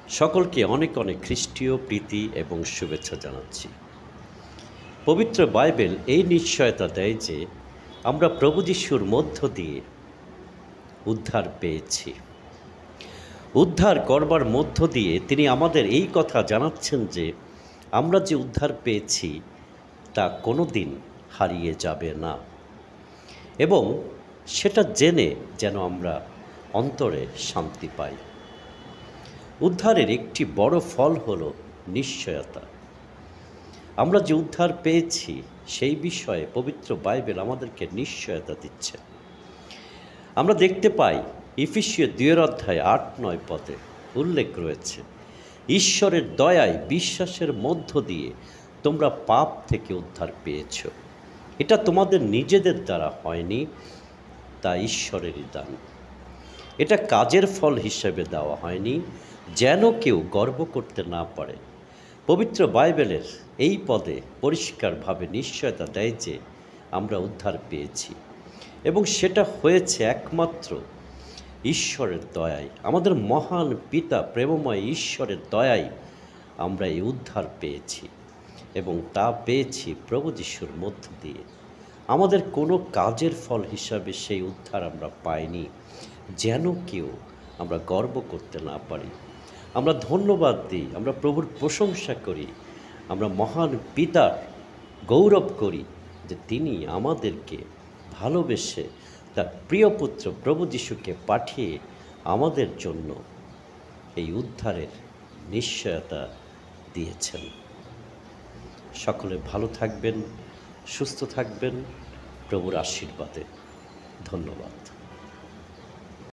সকলকে অনেক অনেক খ্রিস্টীয় প্রীতি এবং শুভেচ্ছা জানাচ্ছি। পবিত্র বাইবেল এই নিশ্চয়তা দেয় যে আমরা প্রভু যিশুর মধ্য দিয়ে উদ্ধার পেয়েছি। উদ্ধার করবার মধ্য দিয়ে তিনি আমাদের এই কথা জানাচ্ছেন যে আমরা যে উদ্ধার পেয়েছি তা কোনো দিন হারিয়ে যাবে না, এবং সেটা জেনে যেন আমরা অন্তরে শান্তি পাই। উদ্ধারের একটি বড় ফল হল নিশ্চয়তা। আমরা যে উদ্ধার পেয়েছি সেই বিষয়ে পবিত্র বাইবেল আমাদেরকে নিশ্চয়তা দিচ্ছে। আমরা দেখতে পাই ইফিসীয় 2:8-9 পদে উল্লেখ রয়েছে, ঈশ্বরের দয়ায় বিশ্বাসের মধ্য দিয়ে তোমরা পাপ থেকে উদ্ধার পেয়েছ। এটা তোমাদের নিজেদের দ্বারা হয়নি, তা ঈশ্বরেরই দান। এটা কাজের ফল হিসেবে দেওয়া হয়নি, যেন কেউ গর্ব করতে না পারে। পবিত্র বাইবেলের এই পদে পরিষ্কারভাবে নিশ্চয়তা দেয় যে আমরা উদ্ধার পেয়েছি, এবং সেটা হয়েছে একমাত্র ঈশ্বরের দয়ায়। আমাদের মহান পিতা প্রেমময় ঈশ্বরের দয়ায় আমরা এই উদ্ধার পেয়েছি, এবং তা পেয়েছি প্রভু যিশুর মধ্য দিয়ে। আমাদের কোনো কাজের ফল হিসাবে সেই উদ্ধার আমরা পাইনি, যেন কেউ আমরা গর্ব করতে না পারি। আমরা ধন্যবাদ দিই, আমরা প্রভুর প্রশংসা করি, আমরা মহান পিতার গৌরব করি যে তিনি আমাদেরকে ভালোবেসে তার প্রিয় পুত্র প্রভু যিশুকে পাঠিয়ে আমাদের জন্য এই উদ্ধারের নিশ্চয়তা দিয়েছেন। সকলে ভালো থাকবেন, সুস্থ থাকবেন প্রভুর আশীর্বাদে। ধন্যবাদ।